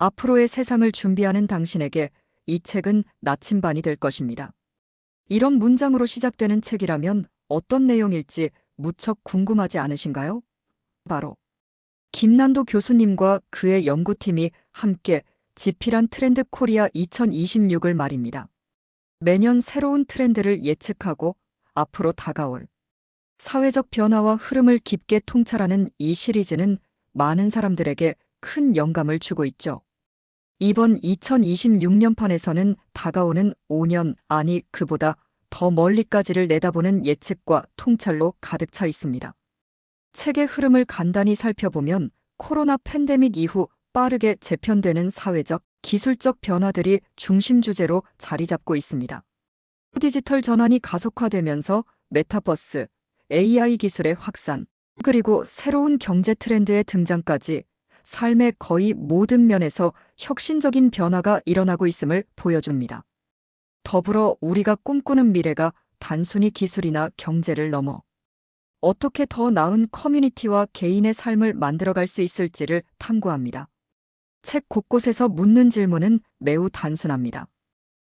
앞으로의 세상을 준비하는 당신에게 이 책은 나침반이 될 것입니다. 이런 문장으로 시작되는 책이라면 어떤 내용일지 무척 궁금하지 않으신가요? 바로 김난도 교수님과 그의 연구팀이 함께 지필한 트렌드 코리아 2026을 말입니다. 매년 새로운 트렌드를 예측하고 앞으로 다가올 사회적 변화와 흐름을 깊게 통찰하는 이 시리즈는 많은 사람들에게 큰 영감을 주고 있죠. 이번 2026년판에서는 다가오는 5년, 아니 그보다 더 멀리까지를 내다보는 예측과 통찰로 가득 차 있습니다. 책의 흐름을 간단히 살펴보면 코로나 팬데믹 이후 빠르게 재편되는 사회적, 기술적 변화들이 중심 주제로 자리 잡고 있습니다. 디지털 전환이 가속화되면서 메타버스, AI 기술의 확산, 그리고 새로운 경제 트렌드의 등장까지 삶의 거의 모든 면에서 혁신적인 변화가 일어나고 있음을 보여줍니다. 더불어 우리가 꿈꾸는 미래가 단순히 기술이나 경제를 넘어 어떻게 더 나은 커뮤니티와 개인의 삶을 만들어갈 수 있을지를 탐구합니다. 책 곳곳에서 묻는 질문은 매우 단순합니다.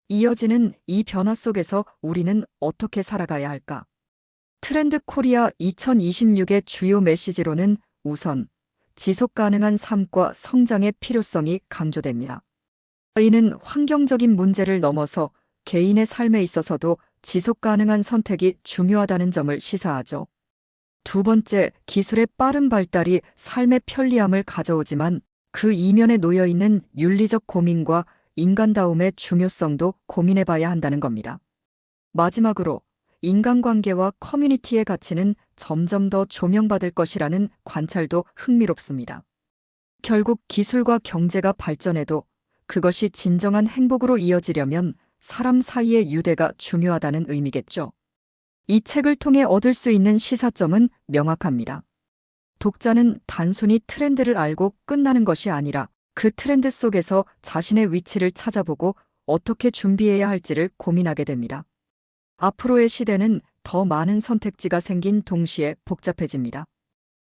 이어지는 이 변화 속에서 우리는 어떻게 살아가야 할까? 트렌드 코리아 2026의 주요 메시지로는 우선 지속 가능한 삶과 성장의 필요성이 강조됩니다. 이는 환경적인 문제를 넘어서 개인의 삶에 있어서도 지속 가능한 선택이 중요하다는 점을 시사하죠. 두 번째, 기술의 빠른 발달이 삶의 편리함을 가져오지만 그 이면에 놓여 있는 윤리적 고민과 인간다움의 중요성도 고민해봐야 한다는 겁니다. 마지막으로 인간관계와 커뮤니티의 가치는 점점 더 조명받을 것이라는 관찰도 흥미롭습니다. 결국 기술과 경제가 발전해도 그것이 진정한 행복으로 이어지려면 사람 사이의 유대가 중요하다는 의미겠죠. 이 책을 통해 얻을 수 있는 시사점은 명확합니다. 독자는 단순히 트렌드를 알고 끝나는 것이 아니라 그 트렌드 속에서 자신의 위치를 찾아보고 어떻게 준비해야 할지를 고민하게 됩니다. 앞으로의 시대는 더 많은 선택지가 생긴 동시에 복잡해집니다.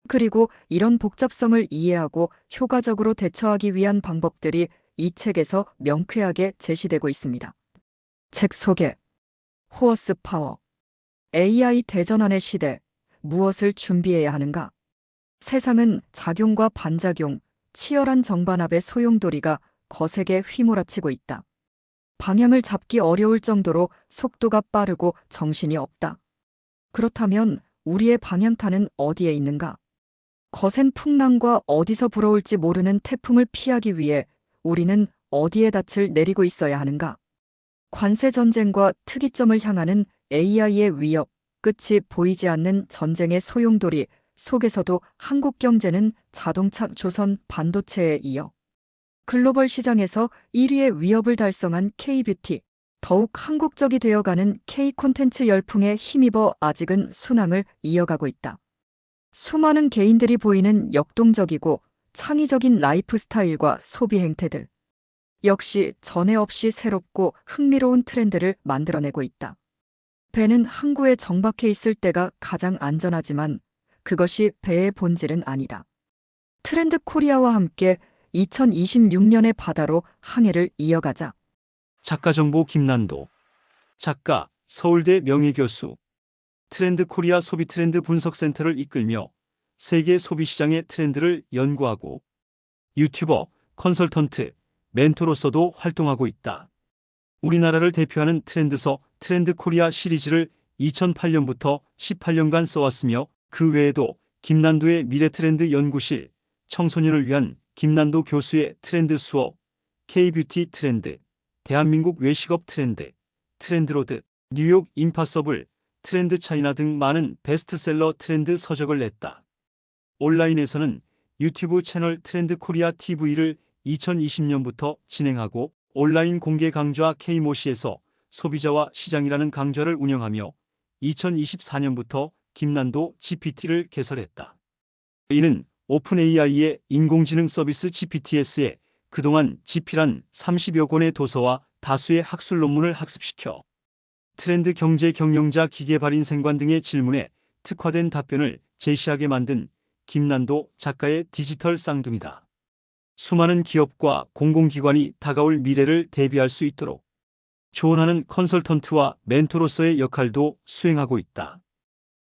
그리고 이런 복잡성을 이해하고 효과적으로 대처하기 위한 방법들이 이 책에서 명쾌하게 제시되고 있습니다. 책 소개. 호어스 파워. AI 대전환의 시대. 무엇을 준비해야 하는가? 세상은 작용과 반작용, 치열한 정반합의 소용돌이가 거세게 휘몰아치고 있다. 방향을 잡기 어려울 정도로 속도가 빠르고 정신이 없다. 그렇다면 우리의 방향타는 어디에 있는가? 거센 풍랑과 어디서 불어올지 모르는 태풍을 피하기 위해 우리는 어디에 닻을 내리고 있어야 하는가? 관세 전쟁과 특이점을 향하는 AI의 위협, 끝이 보이지 않는 전쟁의 소용돌이 속에서도 한국 경제는 자동차, 조선, 반도체에 이어 글로벌 시장에서 1위의 위협을 달성한 K-뷰티, 더욱 한국적이 되어가는 K-콘텐츠 열풍에 힘입어 아직은 순항을 이어가고 있다. 수많은 개인들이 보이는 역동적이고 창의적인 라이프 스타일과 소비 행태들. 역시 전에 없이 새롭고 흥미로운 트렌드를 만들어내고 있다. 배는 항구에 정박해 있을 때가 가장 안전하지만 그것이 배의 본질은 아니다. 트렌드 코리아와 함께 2026년의 바다로 항해를 이어가자. 작가 정보 김난도. 작가 서울대 명예교수. 트렌드 코리아 소비 트렌드 분석센터를 이끌며 세계 소비시장의 트렌드를 연구하고 유튜버, 컨설턴트, 멘토로서도 활동하고 있다. 우리나라를 대표하는 트렌드서 트렌드 코리아 시리즈를 2008년부터 18년간 써왔으며 그 외에도 김난도의 미래 트렌드 연구실, 청소년을 위한 김난도 교수의 트렌드 수업, K-뷰티 트렌드, 대한민국 외식업 트렌드, 트렌드로드, 뉴욕 임파서블, 트렌드 차이나 등 많은 베스트셀러 트렌드 서적을 냈다. 온라인에서는 유튜브 채널 트렌드 코리아 TV를 2020년부터 진행하고 온라인 공개 강좌 K모시에서 소비자와 시장이라는 강좌를 운영하며 2024년부터 김난도 GPT를 개설했다. 이는 오픈 AI의 인공지능 서비스 GPTS에 그동안 집필한 30여 권의 도서와 다수의 학술 논문을 학습시켜 트렌드 경제 경영자 기계발인 생관 등의 질문에 특화된 답변을 제시하게 만든 김난도 작가의 디지털 쌍둥이다. 수많은 기업과 공공기관이 다가올 미래를 대비할 수 있도록 조언하는 컨설턴트와 멘토로서의 역할도 수행하고 있다.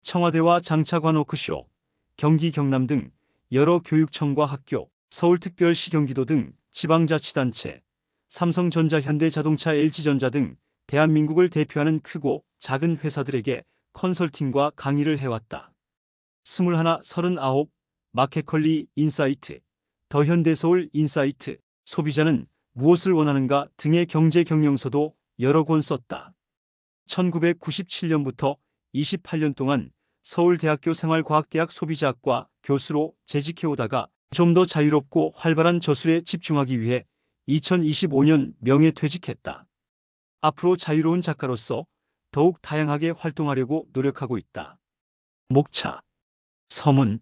청와대와 장차관 워크숍, 경기 경남 등 여러 교육청과 학교, 서울특별시 경기도 등 지방자치단체, 삼성전자 현대자동차 LG전자 등 대한민국을 대표하는 크고 작은 회사들에게 컨설팅과 강의를 해왔다. 21, 39, 마켓컬리 인사이트, 더 현대서울 인사이트, 소비자는 무엇을 원하는가 등의 경제 경영서도 여러 권 썼다. 1997년부터 28년 동안 서울대학교 생활과학대학 소비자학과 교수로 재직해오다가 좀 더 자유롭고 활발한 저술에 집중하기 위해 2025년 명예퇴직했다. 앞으로 자유로운 작가로서 더욱 다양하게 활동하려고 노력하고 있다. 목차. 서문.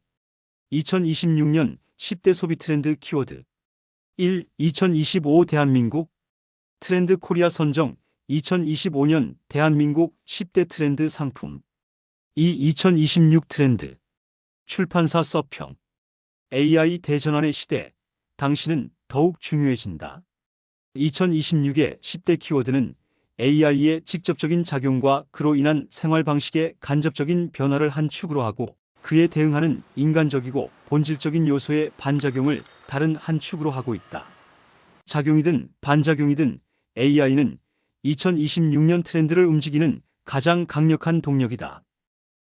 2026년 10대 소비 트렌드 키워드. 1. 2025 대한민국 트렌드 코리아 선정 2025년 대한민국 10대 트렌드 상품. 2. 2026 트렌드. 출판사 서평. AI 대전환의 시대. 당신은 더욱 중요해진다. 2026의 10대 키워드는 AI의 직접적인 작용과 그로 인한 생활 방식의 간접적인 변화를 한 축으로 하고 그에 대응하는 인간적이고 본질적인 요소의 반작용을 다른 한 축으로 하고 있다. 작용이든 반작용이든 AI는 2026년 트렌드를 움직이는 가장 강력한 동력이다.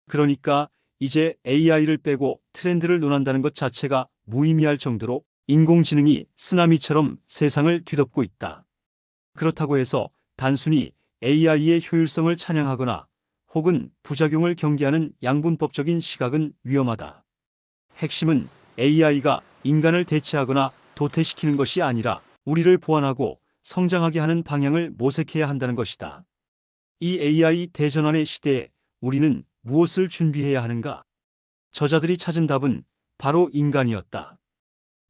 그러니까 이제 AI를 빼고 트렌드를 논한다는 것 자체가 무의미할 정도로 인공지능이 쓰나미처럼 세상을 뒤덮고 있다. 그렇다고 해서 단순히 AI의 효율성을 찬양하거나 혹은 부작용을 경계하는 양분법적인 시각은 위험하다. 핵심은 AI가 인간을 대체하거나 도태시키는 것이 아니라 우리를 보완하고 성장하게 하는 방향을 모색해야 한다는 것이다. 이 AI 대전환의 시대에 우리는 무엇을 준비해야 하는가? 저자들이 찾은 답은 바로 인간이었다.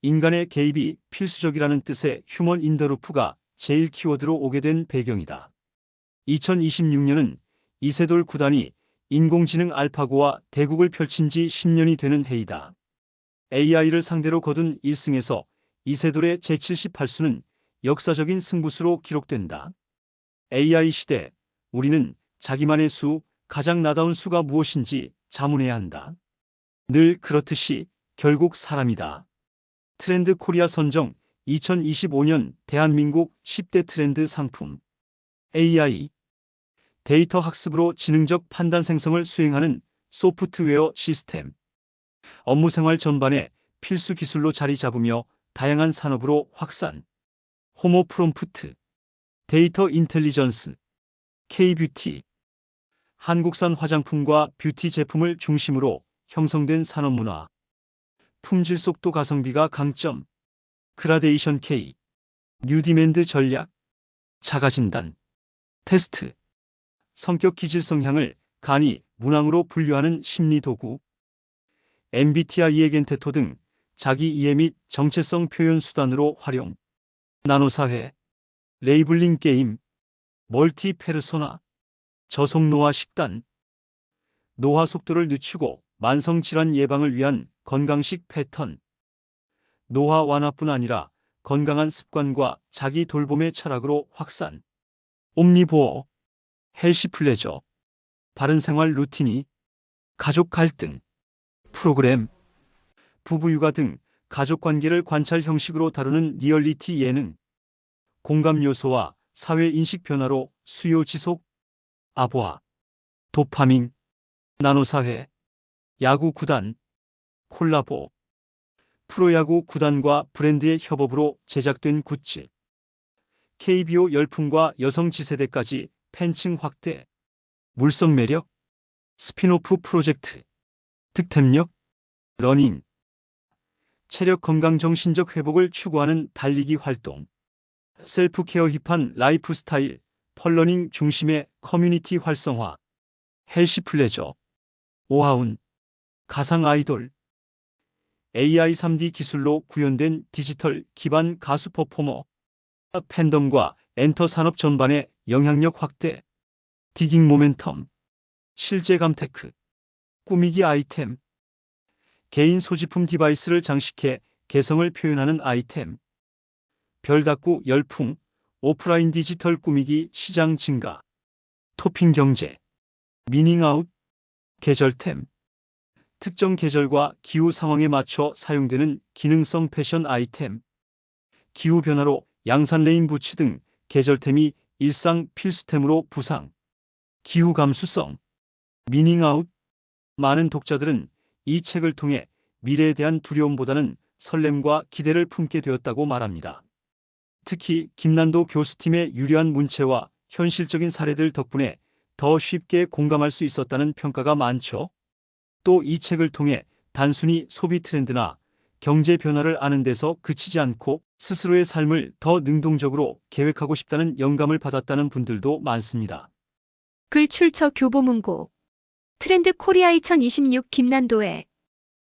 인간의 개입이 필수적이라는 뜻의 휴먼 인 더 루프가 제일 키워드로 오게 된 배경이다. 2026년은 이세돌 9단이 인공지능 알파고와 대국을 펼친 지 10년이 되는 해이다. AI를 상대로 거둔 1승에서 이세돌의 제78수는 역사적인 승부수로 기록된다. AI 시대, 우리는 자기만의 수, 가장 나다운 수가 무엇인지 자문해야 한다. 늘 그렇듯이 결국 사람이다. 트렌드 코리아 선정 2025년 대한민국 10대 트렌드 상품. AI. 데이터 학습으로 지능적 판단 생성을 수행하는 소프트웨어 시스템. 업무 생활 전반에 필수 기술로 자리 잡으며 다양한 산업으로 확산. 호모 프롬프트. 데이터 인텔리전스. K-뷰티. 한국산 화장품과 뷰티 제품을 중심으로 형성된 산업문화. 품질 속도 가성비가 강점. 그라데이션 K. 뉴디맨드 전략. 자가진단. 테스트. 성격 기질 성향을 간이 문항으로 분류하는 심리도구. MBTI 에겐테토 등 자기 이해 및 정체성 표현 수단으로 활용. 나노사회. 레이블링 게임. 멀티 페르소나. 저속 노화 식단. 노화 속도를 늦추고 만성질환 예방을 위한 건강식 패턴. 노화 완화뿐 아니라 건강한 습관과 자기 돌봄의 철학으로 확산. 옴니보어. 헬시 플레저. 바른 생활 루틴이. 가족 갈등. 프로그램. 부부 육아 등 가족 관계를 관찰 형식으로 다루는 리얼리티 예능. 공감 요소와 사회 인식 변화로 수요 지속. 아보아. 도파민. 나노사회. 야구 구단. 콜라보. 프로야구 구단과 브랜드의 협업으로 제작된 굿즈. KBO 열풍과 여성 지세대까지 팬층 확대. 물성 매력. 스피노프 프로젝트. 득템력. 러닝. 체력 건강 정신적 회복을 추구하는 달리기 활동. 셀프케어 힙한 라이프 스타일. 펄러닝 중심의 커뮤니티 활성화. 헬시 플레저. 오하운. 가상 아이돌. AI 3D 기술로 구현된 디지털 기반 가수 퍼포머. 팬덤과 엔터 산업 전반의 영향력 확대. 디깅 모멘텀. 실제감 테크. 꾸미기 아이템. 개인 소지품 디바이스를 장식해 개성을 표현하는 아이템. 별다꾸 열풍, 오프라인 디지털 꾸미기 시장 증가, 토핑 경제, 미닝아웃, 계절템, 특정 계절과 기후 상황에 맞춰 사용되는 기능성 패션 아이템, 기후 변화로 양산 레인 부츠 등 계절템이 일상 필수템으로 부상, 기후 감수성, 미닝아웃. 많은 독자들은 이 책을 통해 미래에 대한 두려움보다는 설렘과 기대를 품게 되었다고 말합니다. 특히 김난도 교수팀의 유려한 문체와 현실적인 사례들 덕분에 더 쉽게 공감할 수 있었다는 평가가 많죠. 또 이 책을 통해 단순히 소비 트렌드나 경제 변화를 아는 데서 그치지 않고 스스로의 삶을 더 능동적으로 계획하고 싶다는 영감을 받았다는 분들도 많습니다. 글 출처 교보문고 트렌드 코리아 2026 김난도의